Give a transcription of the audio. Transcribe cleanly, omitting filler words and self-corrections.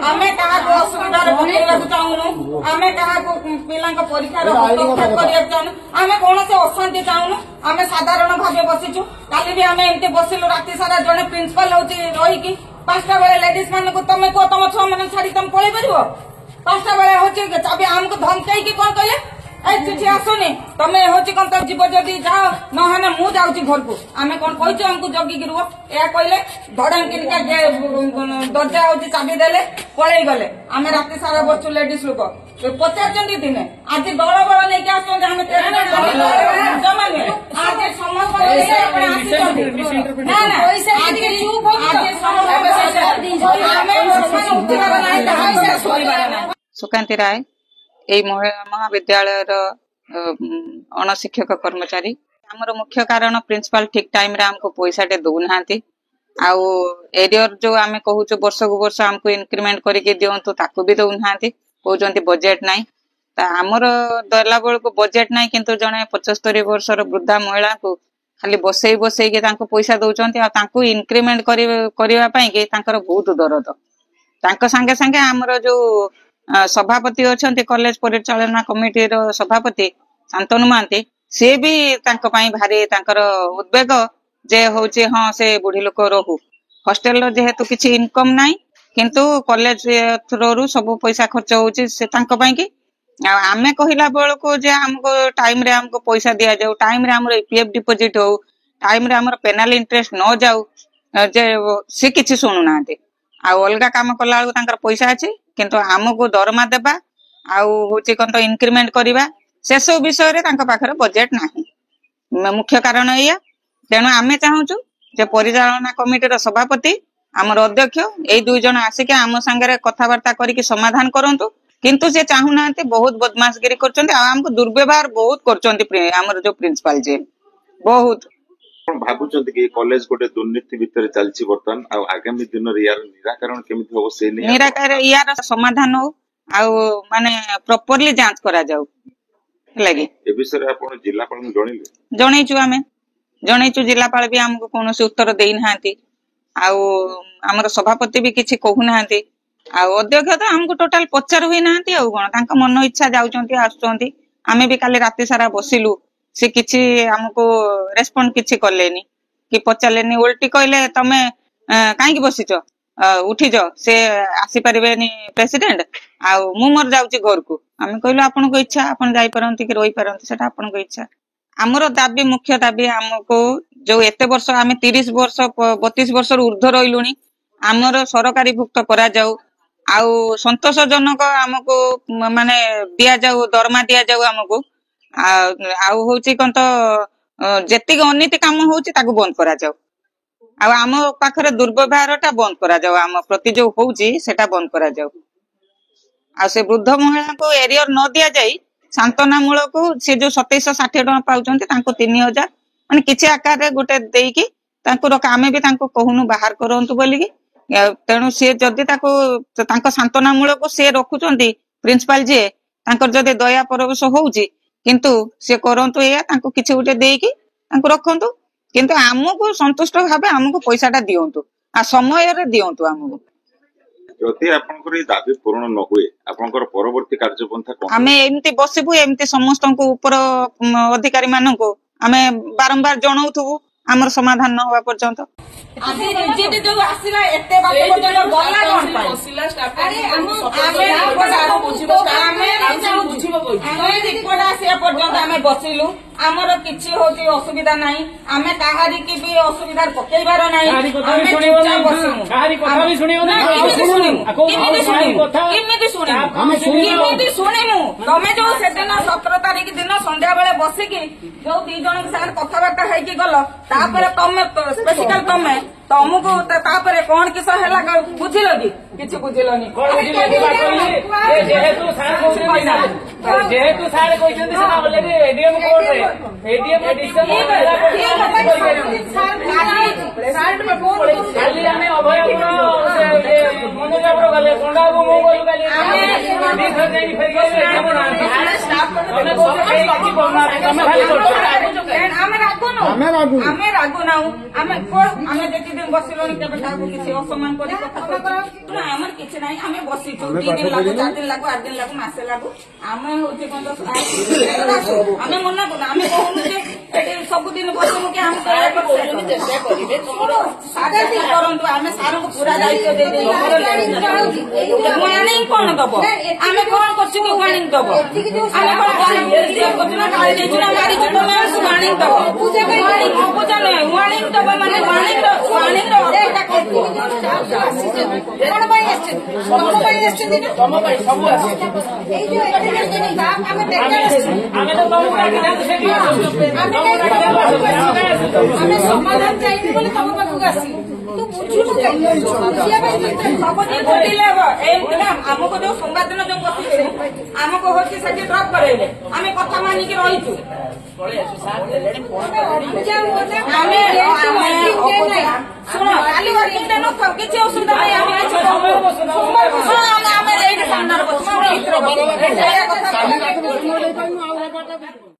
आमे काहाको असुविधार पकेइବାକୁ चाहुनु आमे काहाको पिलांको परीक्षार हस्तक्षेप କରିବାକୁ चाहुनु आमे कोनसे अशांति चाहुनु आमे साधारण भाबे बसिछु काली भी आमे एंते बसिलु राति सारा जने प्रिंसिपल होची रही कि 5टा बेले लेडीज मान को तमे को तम छ मन छाडी तम पळै परिबो 5टा बेले होची चाबी हमको धमकाई कि कोन कहले ए चिठी आसुनी तमे होची कोन त जीव जदी जाओ न हने मु जाउची घर को आमे कोन कहिছো हमको जगी गिरबो ए कहले धडन किनका दरजा होची चाबी देले पळै गले आमे राति सारा बच्चू लेडीज लोक 50 दिन आज दल बल नहीं आसते आम जमाने आज सुकांती राय यही महाविद्यालय अणशिक्षक कर्मचारी आमर मुख्य कारण प्रिंसिपल ठीक टाइम रे हमको पैसा टे दौना आउ एरियर जो आम कहूँ वर्ष को वर्ष हमको इंक्रीमेंट करके दिंतु ताकू भी दौना कहते बजेट नाई आमर दला बेल को बजेट नाई किंतु जड़े 75 वर्षर वृद्धा महिला को खाली बसई बसई पैसा दौरान इंक्रीमेंट करने बहुत दरद सांगे सांगे आमर जो सभापति अच्छा कॉलेज परिचालना कमिटी सभापति शांतनु महांती सी भी भारी उद्वेग जे हूँ हाँ से बुढ़ी लोक रहू हॉस्टेल जेहेतु किसी इनकम नाई किंतु कॉलेज थ्रू सब पैसा खर्च होची से कि आमे कहला बेल को जे हमको टाइम रे हमको पैसा दिया जाऊ टाइम रे हमर ईपीएफ डिपोजिट हो टाइम रे हमर पेनाल इंटरेस्ट न जाऊ जे से किछि सुनु नाते आ अलगा काम कला बेलको तांकर पैसा अछि किंतु हमको दरमा देबा आ होची कोन तो इंक्रीमेंट करबा से सब विषय रे तांका पाखरे बजेट नाही मुख्य कारण एया तेणु आमे चाहूछु जे परिचालना कमिटी रो सभापति आमर अध्यक्ष यही 2 जन आसिक आम सांगे कथबार्ता करके समाधान करंतु किंतु से चाहूना बहुत बदमाशगिरी करमको दुर्व्यवहार बहुत कर जो प्रिंसिपल जे बहुत भाबुचंती कि कॉलेज गोटे दुर्नीति भितर चलछि बर्तन आ आगामी दिन रे यार निराकरण केमिति हो से निराकरण यार समाधान हो आ माने प्रॉपर्ली जांच करा जाऊ लागि ए विषय आपण जिल्लापाल जणैले जणैछु आमे जणैछु जिल्लापाल भी हमको कोनोसी उत्तर देई नाहांती आमर सभापति भी किसी कहू ना अध्यक्ष तो हमको टोटाल पचार हुई ना कौन मन इच्छा जाऊँच आसुँच आमे भी काली राति सारा बसिलु से किसी हमको रेस्पॉन्ड किसी कलेनी कि पचारेनी उल्टी कहले तमे कहीं बसीच उठी जाओ से आसी पारिबेनी प्रेसिडेंट आ मु मोर जाउची घर को आमे कहलु आपन को इच्छा आपन जाई परंती कि रही परंती सेटा आपन को इच्छा आमर दाबी मुख्य दाबी हमको जो एते वर्ष आमे 30 वर्ष 32 वर्ष ऊर्ध्व रहिलुनी आमर सरकारी भुक्त करा जाऊ आउ संतोषजनक हमको माने दिया जाऊ दरमा दिया जाऊ हमको आउ होची कोन तो जेतिक अनीति काम होची ताकू बंद करा जाऊ आम पाखरे दुर्व्यवहारटा बंद करा जाऊ आम प्रति जो होची सेटा बंद करा जाऊ आ से वृद्ध महिला को एरियर न दिया जाई सांत्वना मूलक से जो 2760 टका पाउचंती तांको 3000 माने किछि आकार रे गोटे देकी तांको आमे भी तांको कहूनु बाहर करंतु बोली तेणु सी जदि तांको सांत्वना मूलक से रखुचंती प्रिंसिपल जे तांकर जदि दया परवेश होउची किंतु से करंतु या तांको किछि गोटे देकी तांको रखंतु किंतु हमको संतुष्ट भाबे हमको पैसाटा दियंतु आ समय रे दियंतु हमको जदि आपनकर ई दाबी पूर्ण न होए आपनकर परवर्ती कार्यपंथा कोन हमें एमती बसिबु एमती समस्त को ऊपर अधिकारी मानन को हमें बारंबार जणाउथु हमर समाधान न होवा पर्यंत आदि रिजिट जो आसीला एते बात पर्यंत गला कोन पाई आसीला स्टाफ अरे हम बुझिबो रिपोर्ट आसिया पर्यंत हमें बसिलु हमर किछि होची असुविधा नाही हमें काहारी की भी असुविधा पकेइबार नाही हमें चुपचाप बसिमु काहारी कथा भी सुनियो ना किमिति सुनिमु तमे जो सेदिन 17 तारिख दिन संध्या बेले बसी की जो 2 जन के साथ कथाबार्ता है कि गलो तापर तमे स्पेसिकल तमे तुमको तापर कौन किस हैला बुझिल कि किछि बुझिलनी जेहेतु सार कहछन्ती सेना बोले एडीएम कोर्ट रे एडीएम डिसीजन खाली हमें अभय मनोजापर गले कोंडा को मो बोलु गले हमें घर जाई फेर गले स्टाफ को ଆମେ ରାଗୁନୁ ଆମେ ରାଗୁନୁ। ଆମେ ରାଗୁନାଉ ଆମେ ଆମେ ଯେତେ ଦିନ ବସିଲୁଣି କେବେ କାହାକୁ କିଛି ଅସମ୍ମାନ କରି କଥା କହିଛୁ ଆମର କିଛି ନାହିଁ ଆମେ ବସିଛୁ 2 ଦିନ ଲାଗୁ 4 ଦିନ ଲାଗୁ 8 ଦିନ ଲାଗୁ ମାସେ ଲାଗୁ ଆମେ ହଉଛି କଣ ଆମେ ମନା କରୁନୁ ଆମେ କହୁନୁ ଯେ ଏଠି ସବୁଦିନ ବସିବୁ କି ଆମେ ଚେଷ୍ଟା କରିବେ କରନ୍ତୁ ଆମେ ସାରଙ୍କୁ ପୁରା ଦାୟିତ୍ୱ ଦେଇଦେବୁ ୱାର୍ଣ୍ଣିଂ କଣ ଦବ ଆମେ କଣ କରୁଛୁ କି ୱାର୍ଣ୍ଣିଂ ଦବ ଆମେ କଣ କରୁଛୁ ନା ଗାଳି ଦେଇଛୁ ନା ମାରିଛୁ ତମେ ୱାର୍ଣ୍ଣିଂ ଦବ ପୂଜା ନୁହେଁ ୱାର୍ଣ୍ଣିଂ ଦବ ମାନେ ୱାର୍ଣ୍ଣିଂ ର ଅର୍ଥଟା କଣ ପାଇଁ ଆସିଛନ୍ତି ତମ ପାଇଁ ଆସିଛନ୍ତି ନା ତମ ପାଇଁ ସବୁ ଆସିଛି ଏଇ ଯୋଉ ଆମେ ଆମେ ତ ତମକୁ ଡାକିନା ସେଠି ଆମେ ସମାଧାନ ଚାହିଁବୁ ବୋଲି ତମ ପାଖକୁ ଆସିବୁ ତୁ ବୁଝୁନୁ ବୁଝିବା ପାଇଁ ସବୁଦିନ ଘଟିଲେ ହବ ଏମିତି ନା ଆମକୁ ଯୋଉ ସୋମବାର ଦିନ ଯୋଉ ବସିଥିଲେ ଆମକୁ ହଉଛି ସେଠି ଡ୍ରପ୍ କରେଇଲେ ଆମେ କଥା ମାନିକି ରହିଛୁ ଆମେ ଶୁଣ କାଲି ୱାର୍କିଂ ଡେ ନଥାଉ କିଛି ଅସୁବିଧା ନାହିଁ ଆମେ କିଛି ଆମେ ଏଇଠି ସାମ୍ନାରେ ବସିଛୁ